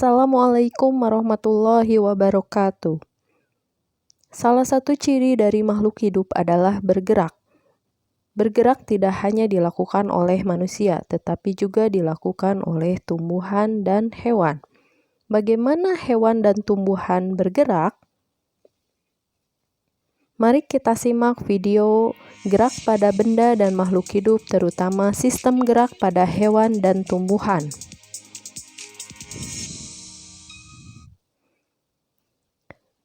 Assalamualaikum warahmatullahi wabarakatuh. Salah satu ciri dari makhluk hidup adalah bergerak. Bergerak tidak hanya dilakukan oleh manusia, tetapi juga dilakukan oleh tumbuhan dan hewan. Bagaimana hewan dan tumbuhan bergerak? Mari kita simak video gerak pada benda dan makhluk hidup, terutama sistem gerak pada hewan dan tumbuhan.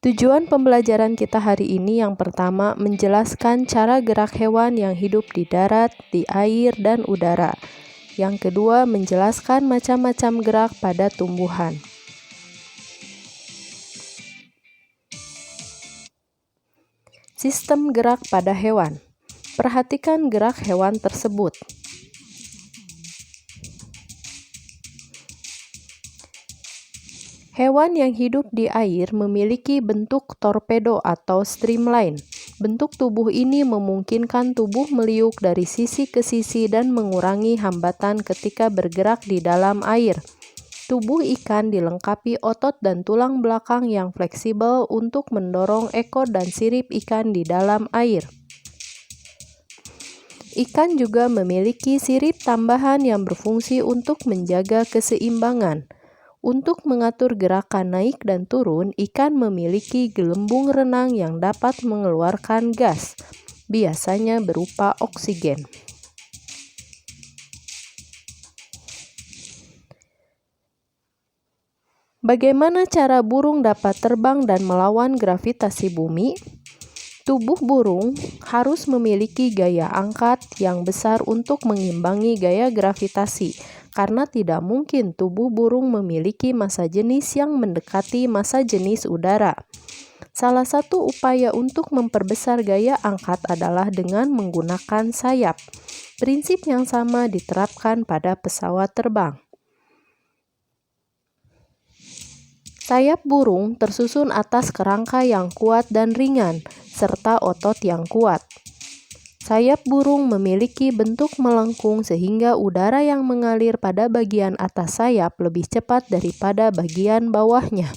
Tujuan pembelajaran kita hari ini yang pertama menjelaskan cara gerak hewan yang hidup di darat, di air, dan udara. Yang kedua menjelaskan macam-macam gerak pada tumbuhan. Sistem gerak pada hewan. Perhatikan gerak hewan tersebut. Hewan yang hidup di air memiliki bentuk torpedo atau streamline. Bentuk tubuh ini memungkinkan tubuh meliuk dari sisi ke sisi dan mengurangi hambatan ketika bergerak di dalam air. Tubuh ikan dilengkapi otot dan tulang belakang yang fleksibel untuk mendorong ekor dan sirip ikan di dalam air. Ikan juga memiliki sirip tambahan yang berfungsi untuk menjaga keseimbangan. Untuk mengatur gerakan naik dan turun, ikan memiliki gelembung renang yang dapat mengeluarkan gas, biasanya berupa oksigen. Bagaimana cara burung dapat terbang dan melawan gravitasi bumi? Tubuh burung harus memiliki gaya angkat yang besar untuk mengimbangi gaya gravitasi, karena tidak mungkin tubuh burung memiliki massa jenis yang mendekati massa jenis udara. Salah satu upaya untuk memperbesar gaya angkat adalah dengan menggunakan sayap. Prinsip yang sama diterapkan pada pesawat terbang. Sayap burung tersusun atas kerangka yang kuat dan ringan, serta otot yang kuat. Sayap burung memiliki bentuk melengkung sehingga udara yang mengalir pada bagian atas sayap lebih cepat daripada bagian bawahnya.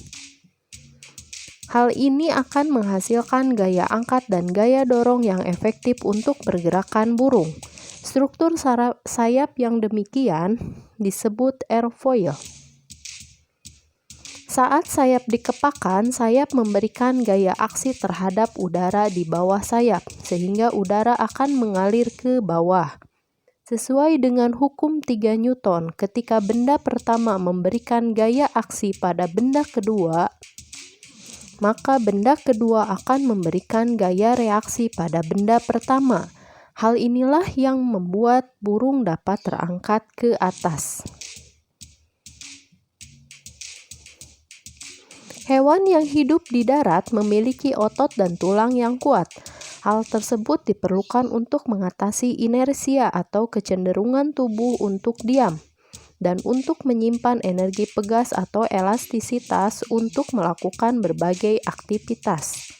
Hal ini akan menghasilkan gaya angkat dan gaya dorong yang efektif untuk pergerakan burung. Struktur sayap yang demikian disebut airfoil. Saat sayap dikepakkan, sayap memberikan gaya aksi terhadap udara di bawah sayap, sehingga udara akan mengalir ke bawah. Sesuai dengan hukum 3 Newton, ketika benda pertama memberikan gaya aksi pada benda kedua, maka benda kedua akan memberikan gaya reaksi pada benda pertama. Hal inilah yang membuat burung dapat terangkat ke atas. Hewan yang hidup di darat memiliki otot dan tulang yang kuat. Hal tersebut diperlukan untuk mengatasi inersia atau kecenderungan tubuh untuk diam, dan untuk menyimpan energi pegas atau elastisitas untuk melakukan berbagai aktivitas.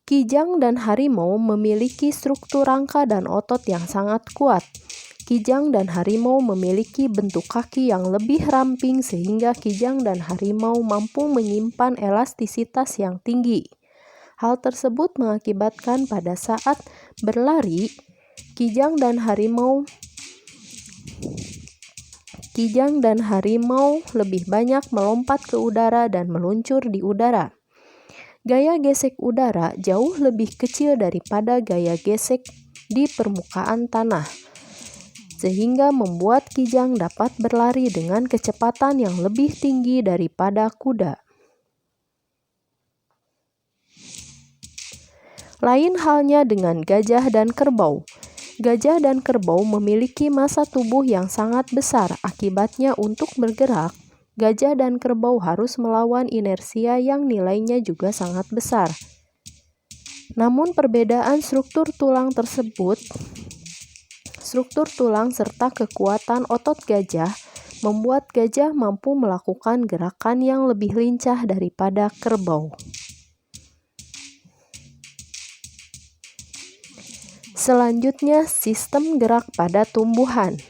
Kijang dan harimau memiliki struktur rangka dan otot yang sangat kuat. Kijang dan harimau memiliki bentuk kaki yang lebih ramping sehingga kijang dan harimau mampu menyimpan elastisitas yang tinggi. Hal tersebut mengakibatkan pada saat berlari, kijang dan harimau lebih banyak melompat ke udara dan meluncur di udara. Gaya gesek udara jauh lebih kecil daripada gaya gesek di permukaan tanah, sehingga membuat kijang dapat berlari dengan kecepatan yang lebih tinggi daripada kuda. Lain halnya dengan gajah dan kerbau. Gajah dan kerbau memiliki massa tubuh yang sangat besar. Akibatnya untuk bergerak, gajah dan kerbau harus melawan inersia yang nilainya juga sangat besar. Namun perbedaan struktur tulang serta kekuatan otot gajah membuat gajah mampu melakukan gerakan yang lebih lincah daripada kerbau. Selanjutnya, sistem gerak pada tumbuhan.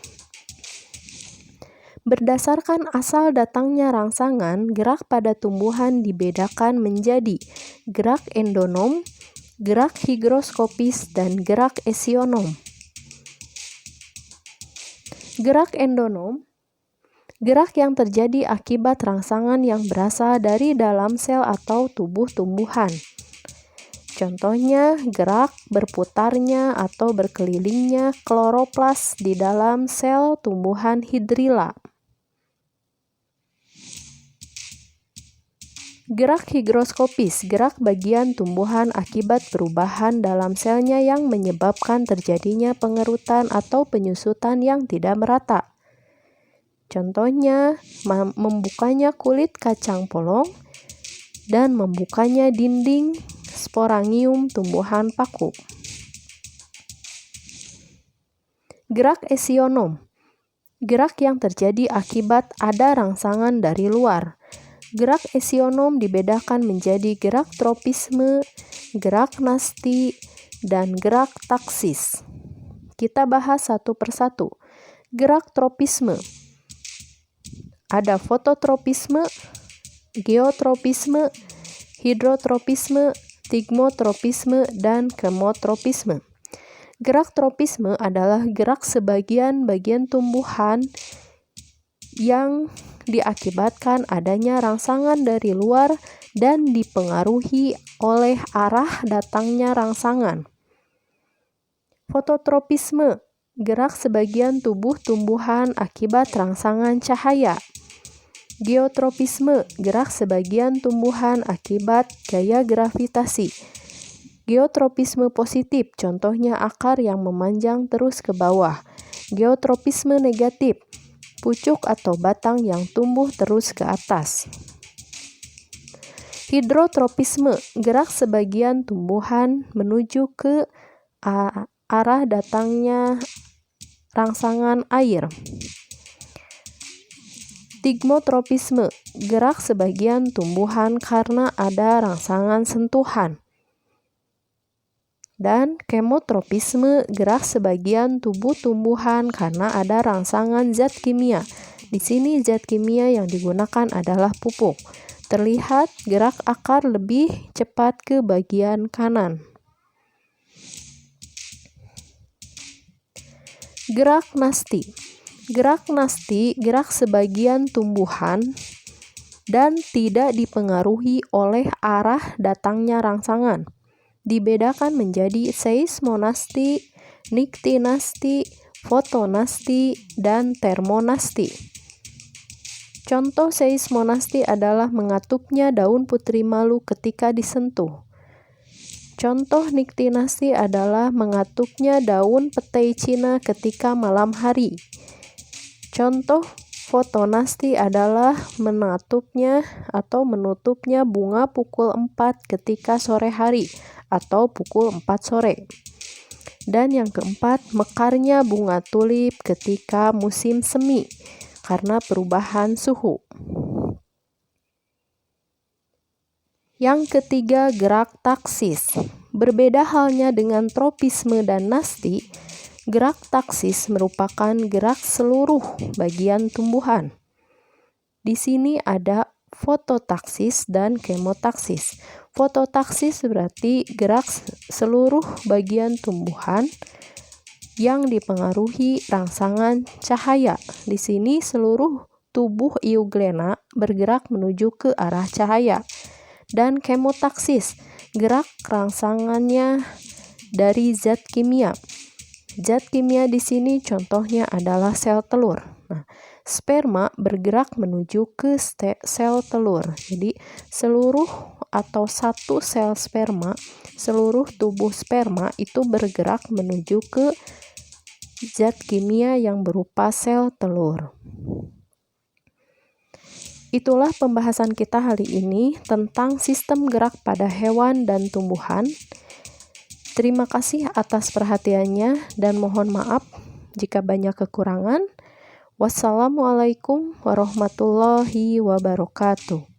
Berdasarkan asal datangnya rangsangan, gerak pada tumbuhan dibedakan menjadi gerak endonom, gerak higroskopis, dan gerak esionom. Gerak endonom, gerak yang terjadi akibat rangsangan yang berasal dari dalam sel atau tubuh tumbuhan. Contohnya, gerak berputarnya atau berkelilingnya kloroplas di dalam sel tumbuhan hidrilla. Gerak higroskopis, gerak bagian tumbuhan akibat perubahan dalam selnya yang menyebabkan terjadinya pengerutan atau penyusutan yang tidak merata. Contohnya, membukanya kulit kacang polong dan membukanya dinding sporangium tumbuhan paku. Gerak esionom, gerak yang terjadi akibat ada rangsangan dari luar. Gerak esionom dibedakan menjadi gerak tropisme, gerak nasti, dan gerak taksis. Kita bahas satu persatu. Gerak tropisme. Ada fototropisme, geotropisme, hidrotropisme, stigmotropisme, dan kemotropisme. Gerak tropisme adalah gerak sebagian bagian tumbuhan yang diakibatkan adanya rangsangan dari luar dan dipengaruhi oleh arah datangnya rangsangan. Fototropisme, gerak sebagian tubuh tumbuhan akibat rangsangan cahaya. Geotropisme, gerak sebagian tumbuhan akibat gaya gravitasi. Geotropisme positif, contohnya akar yang memanjang terus ke bawah. Geotropisme negatif, pucuk atau batang yang tumbuh terus ke atas. Hidrotropisme, gerak sebagian tumbuhan menuju ke arah datangnya rangsangan air. Stigmotropisme, gerak sebagian tumbuhan karena ada rangsangan sentuhan. Dan kemotropisme, gerak sebagian tubuh tumbuhan karena ada rangsangan zat kimia. Di sini zat kimia yang digunakan adalah pupuk. Terlihat gerak akar lebih cepat ke bagian kanan. Gerak nasti. Gerak nasti, gerak sebagian tumbuhan dan tidak dipengaruhi oleh arah datangnya rangsangan. Dibedakan menjadi seismonasti, niktinasti, fotonasti, dan termonasti. Contoh seismonasti adalah mengatupnya daun putri malu ketika disentuh. Contoh niktinasti adalah mengatupnya daun petai Cina ketika malam hari. Contoh fotonasti adalah menatupnya atau menutupnya bunga pukul 4 ketika sore hari atau pukul 4 sore. Dan yang keempat, mekarnya bunga tulip ketika musim semi karena perubahan suhu. Yang ketiga, gerak taksis. Berbeda halnya dengan tropisme dan nasti, gerak taksis merupakan gerak seluruh bagian tumbuhan. Di sini ada fototaksis dan kemotaksis. Fototaksis berarti gerak seluruh bagian tumbuhan yang dipengaruhi rangsangan cahaya. Di sini seluruh tubuh euglena bergerak menuju ke arah cahaya. Dan kemotaksis, gerak rangsangannya dari zat kimia. Zat kimia di sini contohnya adalah sel telur. Nah, sperma bergerak menuju ke sel telur. Jadi seluruh atau satu sel sperma, seluruh tubuh sperma itu bergerak menuju ke zat kimia yang berupa sel telur. Itulah pembahasan kita hari ini tentang sistem gerak pada hewan dan tumbuhan. Terima kasih atas perhatiannya dan mohon maaf jika banyak kekurangan. Wassalamualaikum warahmatullahi wabarakatuh.